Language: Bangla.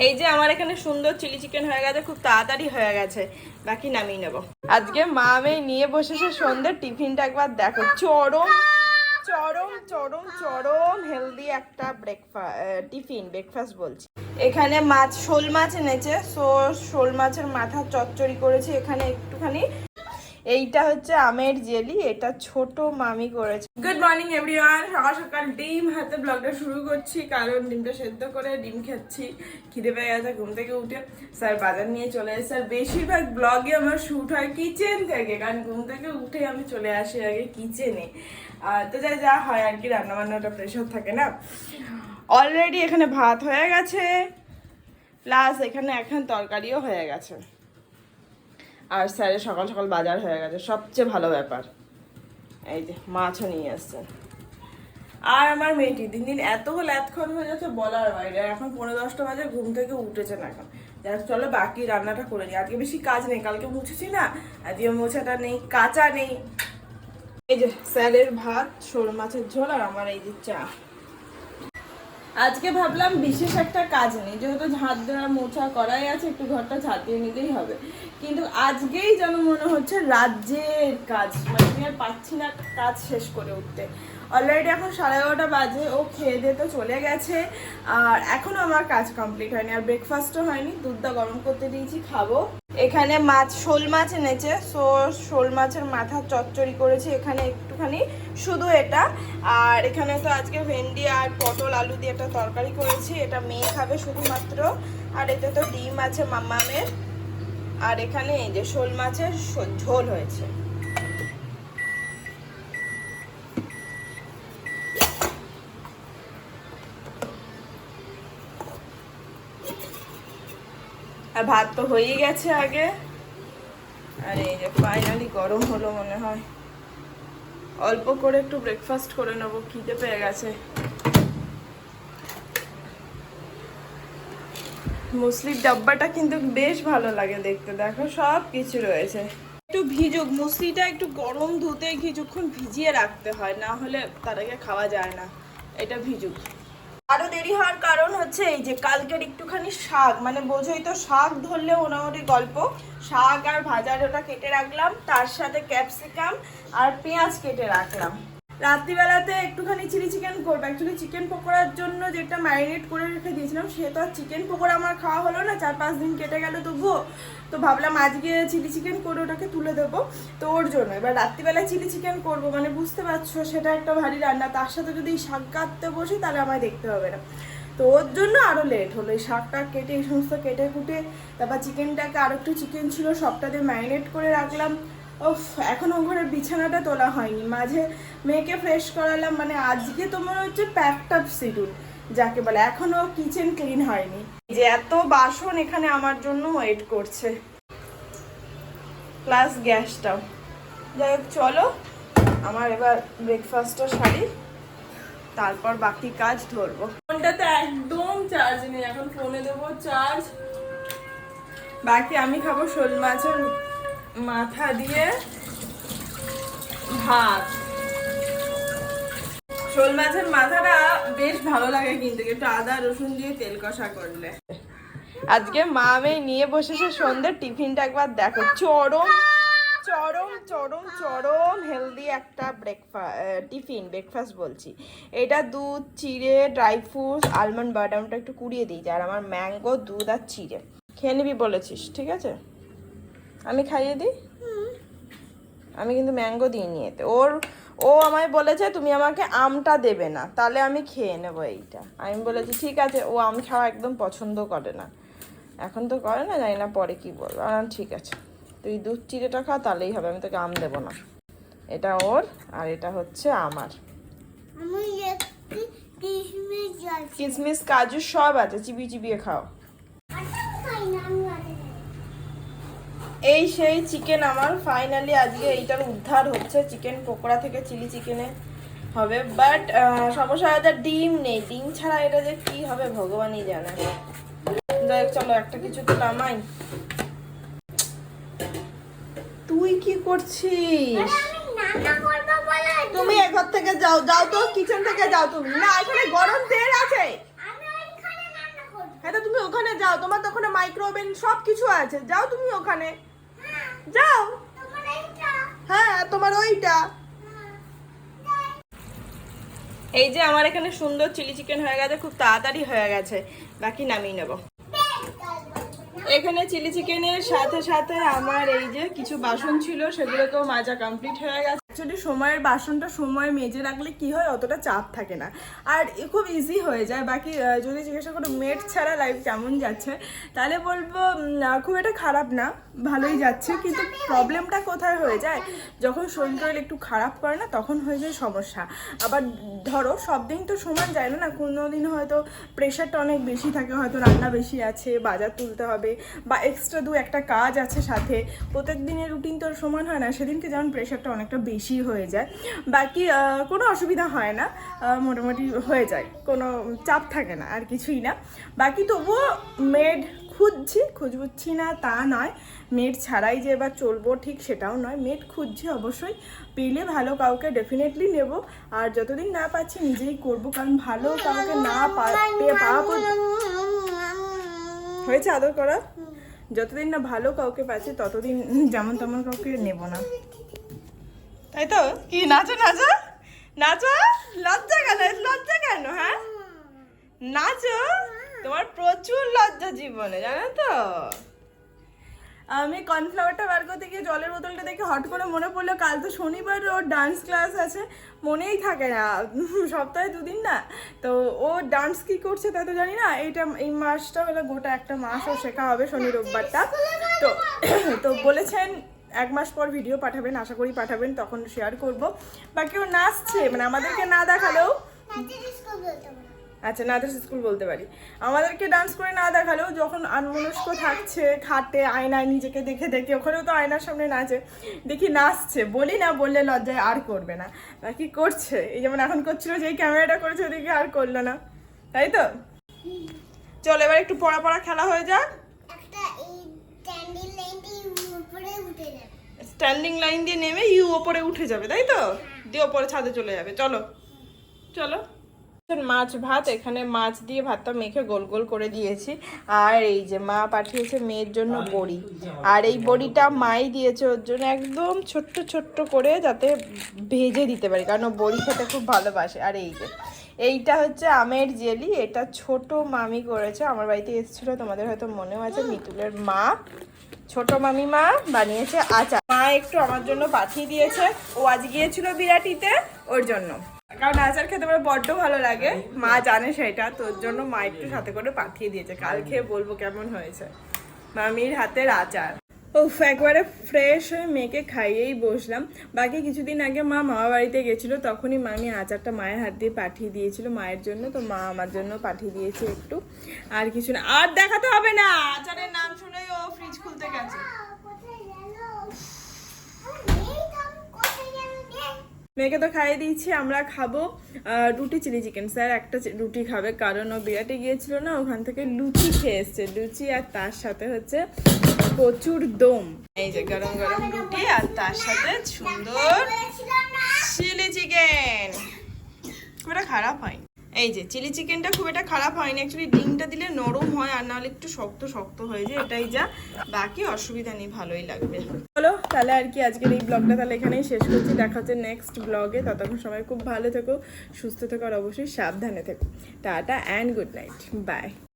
এই যে আমার এখানে সুন্দর চিলি চিকেন হয়ে গেছে, খুব তাড়াতাড়ি হয়ে গেছে, বাকি নামিয়ে নেবো। আজকে মা মেয়ে নিয়ে বসেছে সন্ধ্যের টিফিনটা, একবার দেখো, চরম চরম চরম চরম হেলদি একটা ব্রেকফাস্ট বলছি। এখানে মাছ, শোল মাছ এনেছে, শোল মাছের মাথা চচ্চড়ি করেছি। এখানে একটুখানি এইটা হচ্ছে আমের জেলি, এটা ছোট মামি করেছে। গুড মর্নিং এভরিওয়ান, সকাল সকাল ডিম হাতে ব্লগটা শুরু করছি, কারণ ডিমটা সেদ্ধ করে ডিম খাচ্ছি, খিদে পেয়ে গেছে ঘুম থেকে উঠে। স্যার বাজার নিয়ে চলে এসেছে। আর বেশিরভাগ ব্লগে আমার শ্যুট হয় কিচেন থেকে, কারণ ঘুম থেকে উঠে আমি চলে আসি আগে কিচেনে। তো যা হয় আর কি, রান্নাবান্নাটা প্রেশার থাকে না। অলরেডি এখানে ভাত হয়ে গেছে, প্লাস এখানে এখন তরকারিও হয়ে গেছে। আর স্যারের সকাল সকাল বাজার হয়ে গেছে, সবচেয়ে ভালো ব্যাপার। এই যে মাছও নিয়ে আসছে। আর আমার মেয়েটি দিন দিন এতক্ষণ হয়ে যাচ্ছে বলার বাইরে। এখন 9:45 বাজে, ঘুম থেকে উঠেছে না এখন। যাক চলো বাকি রান্নাটা করে নিই। আজকে বেশি কাজ নেই, কালকে মুছেছি না, আজকে মোছাটা নেই, কাঁচা নেই। এই যে স্যারের ভাত, শোল মাছের ঝোল, আর আমার এই যে চা। আজকে ভাবলাম বিশেষ একটা কাজ নেই, যেহেতু ঝাঁট দেওয়া মোছা করাই আছে, একটু ঘরটা ঝাঁটিয়ে নিলেই হবে। কিন্তু আজকেই যেন মনে হচ্ছে রাজ্যের কাজ, মানে আমি আর পাচ্ছি না কাজ শেষ করে উঠতে। অলরেডি এখন 11:30 বাজে, ও খেয়ে দিয়ে তো চলে গেছে, আর এখনো আমার কাজ কমপ্লিট হয়নি, আর ব্রেকফাস্টও হয়নি। দুধটা গরম করতে দিয়েছি, খাবো। এখানে শোল মাছ এনেছে, শোল মাছের মাথা চচ্চড়ি করেছি। এখানে একটুখানি শুধু এটা, আর এখানে তো আজকে ভেন্ডি আর পটল আলু দিয়ে একটা তরকারি করেছি, এটা মেয়ে খাবে শুধুমাত্র। আর এতে তো ডিম আছে মাম্মামের। আর এখানে এই যে শোল মাছের ঝোল হয়েছে। আর ভাত তো হয়েই গেছে আগে। আর এই যে ফাইনালি গরম হলো মনে হয়। অল্প করে একটু ব্রেকফাস্ট করে নেবো, খিদে পেয়ে গেছে। মুসলির ডাব্বাটা কিন্তু বেশ ভালো লাগে দেখতে, দেখো সব কিছু রয়েছে। একটু ভিজুক, মুসলিটা একটু গরম ধুতে কিছুক্ষণ ভিজিয়ে রাখতে হয়, না হলে তার আগে খাওয়া যায় না। এটা ভিজুক। আরো দেরি হওয়ার কারণ হচ্ছে এই যে কালকের একটুখানি শাক, মানে বোঝোই তো, শাক ধরলে মোটামুটি গল্প। শাক আর ভাজার ওটা কেটে রাখলাম, তার সাথে ক্যাপসিকাম আর পেঁয়াজ কেটে রাখলাম। রাত্রিবেলাতে একটুখানি চিলি চিকেন করবো। অ্যাকচুয়ালি চিকেন পকোড়ার জন্য যেটা ম্যারিনেট করে রেখে দিয়েছিলাম, সে তো আর চিকেন পকোড়া আমার খাওয়া হলো না, 4-5 দিন কেটে গেল তবুও। তো ভাবলাম আজকে চিলি চিকেন করে ওটাকে তুলে দেবো, তো ওর জন্য এবার রাত্রিবেলায় চিলি চিকেন করবো। মানে বুঝতে পারছো, সেটা একটা ভারী রান্না, তার সাথে যদি শাক কাটতে বসি তাহলে আমায় দেখতে হবে না। তো ওর জন্য আরও লেট হলো। এই শাকটা কেটে, এই সমস্ত কেটে কুটে, তারপর চিকেনটাকে, আরও একটু চিকেন ছিল, সবটা দিয়ে ম্যারিনেট করে রাখলাম। এখনো ঘরের বিছানাটা তোলা হয়নি, মাঝে মেয়েকে ফ্রেশ করালাম। মানে আজকে তোমার হচ্ছে প্যাকড আপ শিডিউল যাকে বলে, এখনো কিচেন ক্লিন হয়নি। যে এত বাসন এখানে আমার জন্য ওয়েট করছে, প্লাস গ্যাসটাও। যাই হোক চলো, আমার এবার ব্রেকফাস্টটা সারি, তারপর বাকি কাজ ধরবো। ফোনটাতে একদম চার্জ নেই, এখন ফোনে দেবো চার্জ। বাকি আমি খাবো শোল মাছের মাথা দিয়ে ভাত। শোল মাছের মাথাটা বেশ ভালো লাগে কিন্তু, একটু আদা রসুন দিয়ে তেল কষা করলে। আজকে মা মেয়ে নিয়ে বসেছে সন্ধ্যের টিফিনটা, একবার দেখো, চরম চরম চরম চরম হেলদি একটা ব্রেকফাস্ট বলছি। এটা দুধ, চিড়ে, ড্রাই ফ্রুটস, আলমন্ড বাদামটা একটু কুড়িয়ে দিয়েছি, আর আমার ম্যাঙ্গো, দুধ আর চিড়ে। খেয়ে নিবি বলেছিস, ঠিক আছে? আমি খাইয়ে দিই। আমি কিন্তু ম্যাঙ্গো দিইনি এতে। ও আমায় বলেছে তুমি আমাকে আমটা দেবে না, তাহলে আমি খেয়ে নেবো এইটা। আমি বলেছি ঠিক আছে, ও আম খাওয়া একদম পছন্দ করে না, এখন তো করে না, জানি না পরে কি বলবো। ঠিক আছে, তুই দুধ চিড়েটা খা, তাহলেই হবে, আমি তোকে আম দেবো না। এটা ওর, আর এটা হচ্ছে আমার। কিশমিশ কাজু সব আছে, চিবিয়ে চিবিয়ে খাও। এই সেই চিকেন আমার ফাইনালি আজকে এইটার উদ্ধার হচ্ছে, চিকেন পকোড়া থেকে চিলি চিকেনে হবে। বাট সমস্যা হচ্ছে ডিম নেই, ডিম ছাড়া এটা যে কি হবে ভগবানই জানে। যাই হোক চলো, একটা কিছু তো নামাই। তুই কি করছিস? তুমি এঘর থেকে যাও, যাও তো, কিচেন থেকে যাও তুমি। না, এখানে গরম তেল আছে। হ্যাঁ তো তুমি ওখানে যাও, তোমার তো ওখানে মাইক্রো ওভেন সব কিছু আছে, যাও তুমি ওখানে যাও। হ্যাঁ তোমার ওইটা। এই যে আমার এখানে সুন্দর চিলি চিকেন হয়ে গেছে, খুব তাড়াতাড়ি হয়ে গেছে, বাকি নামিয়ে নেব। এখানে চিলি চিকেনের সাথে সাথে আমার এই যে কিছু বাসন ছিল সেগুলোকেও মাজা কমপ্লিট হয়ে গেছে। অ্যাকচুয়ালি সময়ের বাসনটা সময় মেজে রাখলে কি হয়, অতটা চাপ থাকে না আর খুব ইজি হয়ে যায়। বাকি যদি জিজ্ঞাসা করো মেড ছাড়া লাইফ কেমন যাচ্ছে, তাহলে বলবো খুব একটা খারাপ না, ভালোই যাচ্ছে। কিন্তু প্রবলেমটা কোথায় হয়ে যায়, যখন শরীর টরীর একটু খারাপ করে না তখন হয়ে যায় সমস্যা। আবার ধরো সব দিন তো সমান যায় না, কোনো দিন হয়তো প্রেশারটা অনেক বেশি থাকে, হয়তো রান্না বেশি আছে, বাজার তুলতে হবে বা এক্সট্রা একটা কাজ আছে সাথে, প্রত্যেক দিনের রুটিন তো সমান হয় না, সেদিনকে যেমন প্রেশারটা অনেকটা বেশি হয়ে যায়। বাকি কোনো অসুবিধা হয় না, মোটামুটি হয়ে যায়, কোনো চাপ থাকে না আর কিছুই না। বাকি তবুও মেড খুঁজছি না তা নয়, মেড ছাড়াই যে এবার চলবো ঠিক সেটাও নয়, মেড খুঁজছি অবশ্যই, পেলে ভালো কাউকে ডেফিনেটলি নেব। আর যতদিন না পাচ্ছি নিজেই করব, কারণ ভালো কাউকে না পাওয়া হয়েছে আদর করা, যতদিন না ভালো কাউকে পাচ্ছি ততদিন যেমন তেমন কাউকে নেব না, তাই তো? কি নাচো নাচো নাচো, লজ্জা কেন? হ্যাঁ নাচো, তোমার প্রচুর লজ্জা জীবনে, জানো তো। আমি কর্নফ্লাওয়ারটা বার করতে গিয়ে জলের বোতলটা দেখে হট করে মনে পড়লো কাল তো শনিবার ওর ডান্স ক্লাস আছে, মনেই থাকে না, সপ্তাহে 2 দিন না। তো ও ডান্স কি করছে তা তো জানি না, এই মাসটা হলো গোটা একটা মাস ও শেখা হবে, শনি রোববারটা। তো তো বলেছেন 1 মাস পর ভিডিও পাঠাবেন, আশা করি পাঠাবেন, তখন শেয়ার করব। বাকি ও নাচছে, মানে আমাদেরকে না দেখালেও, আচ্ছা নাচের স্কুল বলতে পারি, আমাদেরকে ডান্স করে না দেখালেও যখন আনমনস্ক থাকছে খাটে আয়নায় নিজেকে দেখে দেখে, ওখানেও তো আয়নার সামনে নাচে, দেখি নাচছে, বলি না বললে লজ্জায় আর করবে না, বাকি করছে। এই যেমন এখন করছিল, যেই ক্যামেরাটা করেছে ওদিকে আর করলো না, তাই তো। চল এবার একটু পড়া খেলা হয়ে যাক। স্ট্যান্ডিং লাইন দিয়ে নেমে ইউ ওপরে উঠে যাবে, তাই তো, দিয়ে ওপরে ছাদে চলে যাবে। চলো চলো। মাছ ভাত, এখানে মাছ দিয়ে ভাতটা মেখে গোল গোল করে দিয়েছি। আর এই যে মা পাঠিয়েছে মেয়ের জন্য বড়ি, আর এই বড়িটা মাই দিয়েছে ওর জন্য একদম ছোট্ট ছোট্ট করে, যাতে ভেজে দিতে পারি, কারণ বড়ি খেতে খুব ভালোবাসে। আর এই যে এইটা হচ্ছে আমের জেলি, এটা ছোট মামি করেছে, আমার বাড়িতে এসেছিলো, তোমাদের হয়তো মনেও আছে, মিতুলের মা, ছোট মামিমা বানিয়েছে আচার। মা একটু আমার জন্য পাঠিয়ে দিয়েছে, ও আজ গিয়েছিল বিরাটিতে, ওর জন্য, কারণ আচার খেতে আমার বড্ড ভালো লাগে, মা জানে সেটা, তোর জন্য মা একটু সাথে করে পাঠিয়ে দিয়েছে, কাল খেয়ে বলবো কেমন হয়েছে মামির হাতের আচার। একবারে ফ্রেশ হয়ে মেয়েকে খাইয়েই বসলাম। বাকি কিছুদিন আগে মা মামা বাড়িতে গেছিলো, তখনই মামি আচারটা মায়ের হাত দিয়ে পাঠিয়ে দিয়েছিল মায়ের জন্য, তো মা আমার জন্য পাঠিয়ে দিয়েছে একটু, আর কিছু না। আর দেখাতে হবে না, আচারের নাম শুনেই ও ফ্রিজ খুলতে গেছে। মেয়েকে তো খাইয়ে দিয়েছি, আমরা খাবো রুটি চিলি চিকেন। স্যার একটা রুটি খাবে, কারণ ও বিরাটে গিয়েছিল না, ওখান থেকে লুচি খেয়ে এসছে, লুচি আর তার সাথে হচ্ছে প্রচুর দম। এই যে গরম গরম রুটি আর তার সাথে সুন্দর চিলি চিকেন, খুব একটা খারাপ হয়নি। এই যে চিলি চিকেনটা খুব একটা খারাপ হয়নি, অ্যাকচুয়ালি ডিমটা দিলে নরম হয়, আর নাহলে একটু শক্ত শক্ত হয়ে যায়, এটাই যা, বাকি অসুবিধা নেই, ভালোই লাগবে। চলো তাহলে আর কি, আজকের এই ব্লগটা তাহলে এখানেই শেষ করছি, দেখা হচ্ছে নেক্সট ব্লগে। ততক্ষণ সবাই খুব ভালো থেকো, সুস্থ থেকো, আর অবশ্যই সাবধানে থেকো। Tata and good night, by.